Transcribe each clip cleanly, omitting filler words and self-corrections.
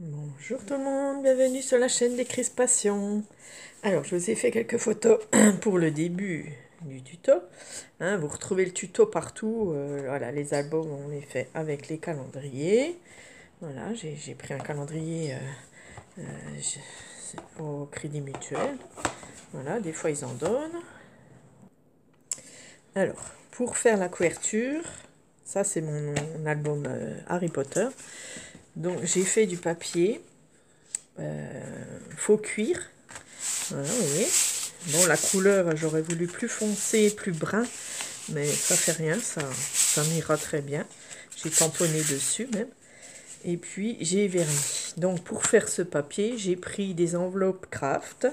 Bonjour tout le monde, bienvenue sur la chaîne des Crispations. Alors, je vous ai fait quelques photos pour le début du tuto. Vous retrouvez le tuto partout. Voilà, les albums, on les fait avec les calendriers. Voilà, j'ai pris un calendrier au Crédit Mutuel. Voilà, des fois ils en donnent. Alors, pour faire la couverture, ça c'est mon album Harry Potter. Donc, j'ai fait du papier faux cuir. Voilà, vous voyez. Bon, la couleur, j'aurais voulu plus foncé, plus brun, mais ça fait rien, ça m'ira très bien. J'ai tamponné dessus même. Et puis, j'ai verni. Donc, pour faire ce papier, j'ai pris des enveloppes craft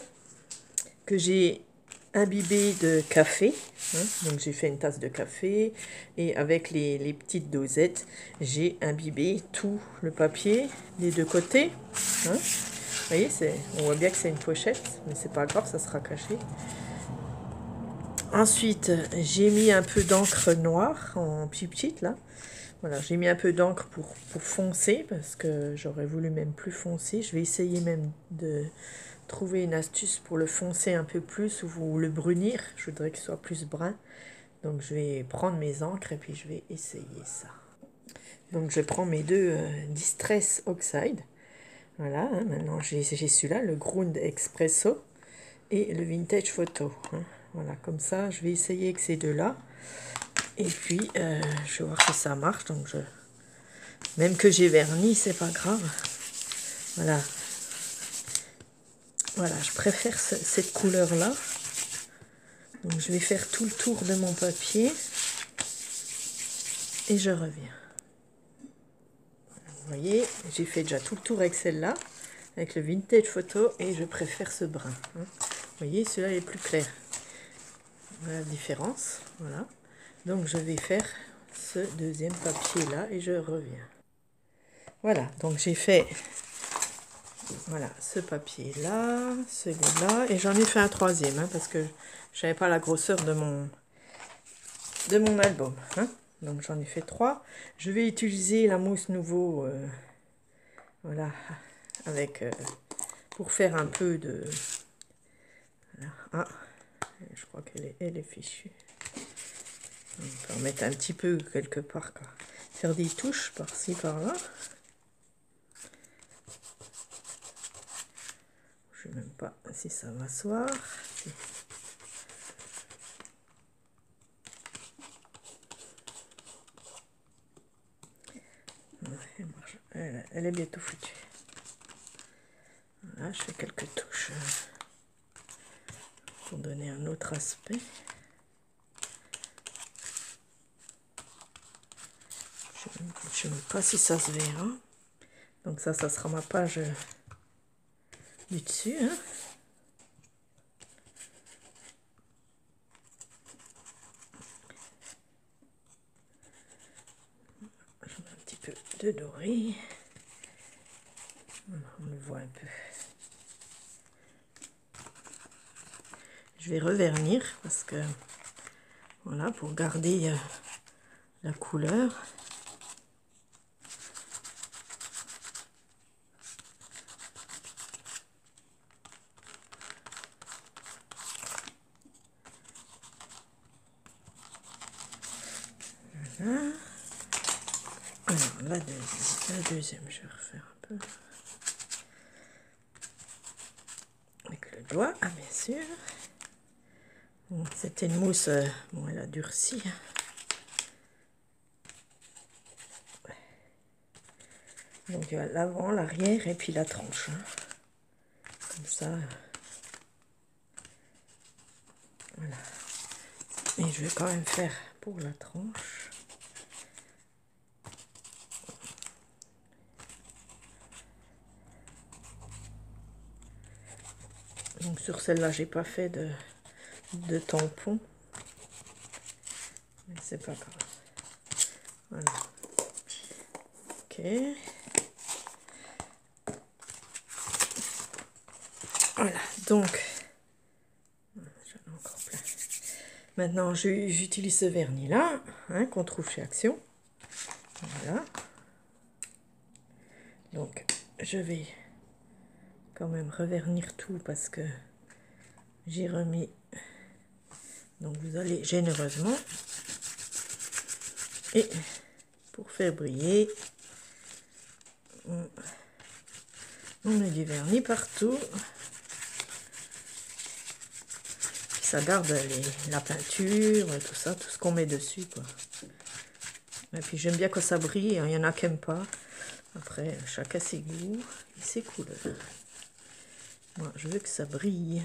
que j'ai imbibées de café. Donc, j'ai fait une tasse de café et avec les petites dosettes, j'ai imbibé tout le papier des deux côtés. Vous voyez, on voit bien que c'est une pochette, mais c'est pas grave, ça sera caché. Ensuite, j'ai mis un peu d'encre noire en petite là. Voilà, j'ai mis un peu d'encre pour foncer, parce que j'aurais voulu même plus foncer. Je vais essayer même de trouver une astuce pour le foncer un peu plus ou le brunir. Je voudrais qu'il soit plus brun. Donc je vais prendre mes encres et puis je vais essayer ça. Donc je prends mes deux Distress Oxide. Voilà, maintenant j'ai celui-là, le Ground Espresso et le Vintage Photo. Voilà, comme ça, je vais essayer avec ces deux-là. Et puis, je vais voir si ça marche. Donc, même que j'ai verni, c'est pas grave. Voilà. Voilà, je préfère cette couleur-là. Donc, je vais faire tout le tour de mon papier. Et je reviens. Vous voyez, j'ai fait déjà tout le tour avec celle-là, avec le Vintage Photo, et je préfère ce brun. Vous voyez, celui-là est plus clair. Voilà la différence. Voilà. Donc, je vais faire ce deuxième papier-là et je reviens. Voilà, donc j'ai fait voilà, ce papier-là, celui-là, et j'en ai fait un troisième, parce que je savais pas la grosseur de mon album. Donc j'en ai fait 3. Je vais utiliser la mousse nouveau, voilà, avec pour faire un peu de... Voilà. Je crois qu'elle est fichue. On peut en mettre un petit peu quelque part, quoi. Faire des touches par-ci, par-là. Je ne sais même pas si ça va s'asseoir. Elle est bientôt foutue. Voilà, je fais quelques touches pour donner un autre aspect. Je ne sais même pas si ça se verra. Donc ça sera ma page du dessus. Je mets un petit peu de doré. On le voit un peu. Je vais revernir parce que voilà, pour garder la couleur. Voilà. Alors la deuxième, je vais refaire un peu avec le doigt, bien sûr. Bon, c'était une mousse, bon, elle a durci. Donc il y a l'avant, l'arrière et puis la tranche. Comme ça. Voilà. Et je vais quand même faire pour la tranche. Donc sur celle-là, j'ai pas fait de tampon. Mais c'est pas grave. Voilà. Ok. Voilà, donc, j'en ai encore plein. Maintenant, j'utilise ce vernis-là, qu'on trouve chez Action. Voilà. Donc, je vais quand même revernir tout parce que j'ai remis. Donc vous allez généreusement. Et pour faire briller, on met du vernis partout. Puis ça garde la peinture, tout ça, tout ce qu'on met dessus, quoi. Et puis j'aime bien quand ça brille, il y en a qui n'aiment pas. Après, chacun ses goûts et ses couleurs. Moi, je veux que ça brille.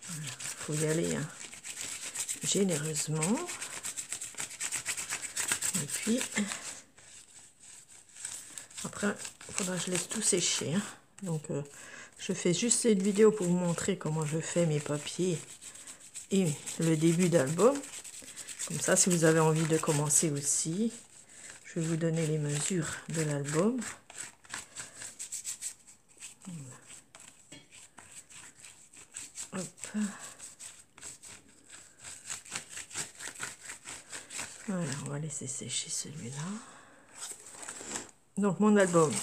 Il faut y aller hein, généreusement. Et puis, après, il faudra que je laisse tout sécher. Hein. Donc, je fais juste cette vidéo pour vous montrer comment je fais mes papiers et le début d'album. Comme ça, si vous avez envie de commencer aussi, je vais vous donner les mesures de l'album. Voilà, on va laisser sécher celui-là. Donc, mon album,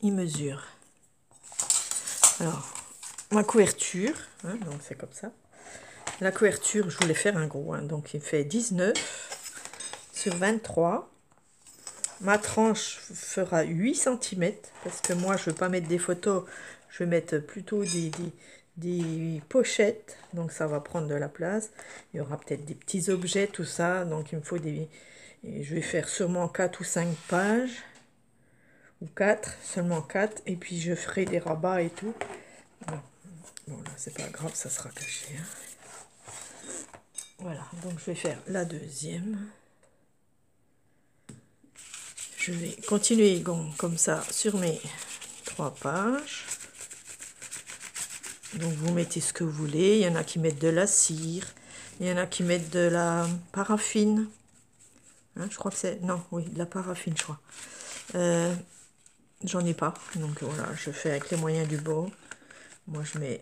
il mesure. Alors, ma couverture, hein, donc c'est comme ça. La couverture, je voulais faire un gros, hein, donc il fait 19 sur 23. Ma tranche fera 8 cm, parce que moi, je ne veux pas mettre des photos, je vais mettre plutôt des pochettes, donc ça va prendre de la place. Il y aura peut-être des petits objets, tout ça, donc il me faut des... Et je vais faire sûrement 4 ou 5 pages, ou 4, seulement 4, et puis je ferai des rabats et tout. Bon, là, c'est pas grave, ça sera caché. Hein. Voilà, donc je vais faire la deuxième. Je vais continuer comme ça sur mes 3 pages. Donc vous mettez ce que vous voulez. Il y en a qui mettent de la cire. Il y en a qui mettent de la paraffine. Hein, je crois que c'est... Non, oui, de la paraffine, je crois. J'en ai pas. Donc voilà, je fais avec les moyens du bord. Moi, je mets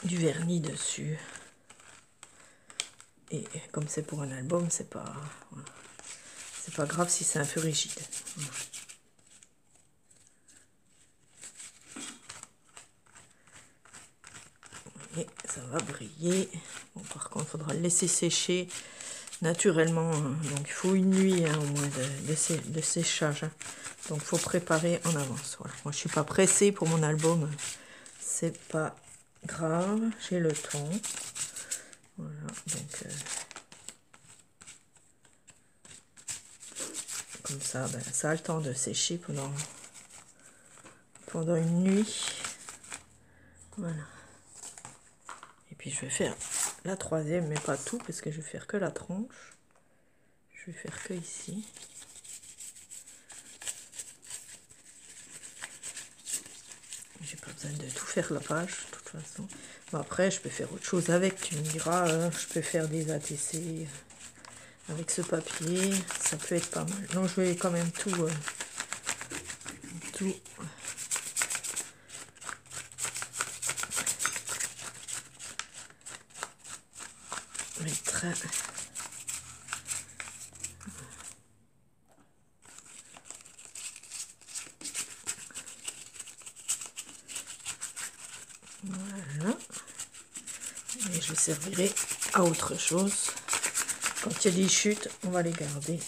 du vernis dessus. Et comme c'est pour un album, c'est pas... Voilà. C'est pas grave si c'est un peu rigide. Voilà. Et ça va briller. Bon, par contre, il faudra le laisser sécher naturellement. Hein. Donc, il faut une nuit hein, au moins de séchage. Hein. Donc, il faut préparer en avance. Voilà. Moi, je suis pas pressée pour mon album. C'est pas grave. J'ai le temps. Voilà. Donc, comme ça, ben, ça a le temps de sécher pendant une nuit. Voilà. Et puis je vais faire la troisième, mais pas tout, parce que je vais faire que la tranche. Je vais faire que ici. J'ai pas besoin de tout faire la page, de toute façon. Bon, après, je peux faire autre chose avec. Tu me diras, je peux faire des ATC avec ce papier. Ça peut être pas mal. Donc, je vais quand même tout mettre. Voilà. Et je servirai à autre chose. Quand il y a des chutes, on va les garder.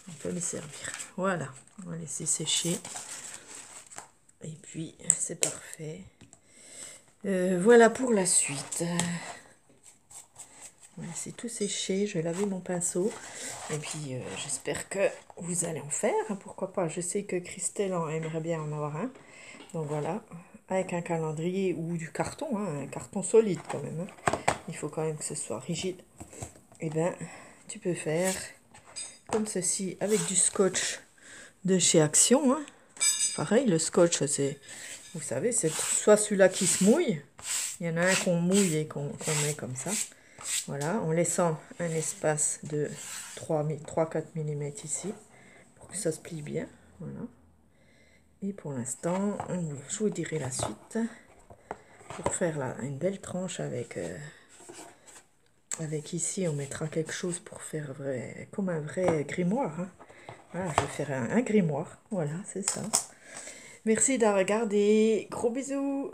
On peut les servir. Voilà. On va laisser sécher. Et puis, c'est parfait. Voilà pour la suite. Voilà, c'est tout séché. Je vais laver mon pinceau. Et puis, j'espère que vous allez en faire. Pourquoi pas. Je sais que Christelle aimerait bien en avoir un. Donc voilà. Avec un calendrier ou du carton. Hein, un carton solide quand même. Hein. Il faut quand même que ce soit rigide. Et bien, tu peux faire comme ceci avec du scotch de chez Action. Hein. Pareil, le scotch, c'est... Vous savez, c'est soit celui-là qui se mouille. Il y en a un qu'on mouille et qu'on met comme ça. Voilà, en laissant un espace de 3-4 mm ici, pour que ça se plie bien. Voilà. Et pour l'instant, je vous dirai la suite, pour faire là, une belle tranche avec Avec ici, on mettra quelque chose pour faire comme un vrai grimoire. Hein. Voilà, je vais faire un grimoire. Voilà, c'est ça. Merci de regarder. Gros bisous.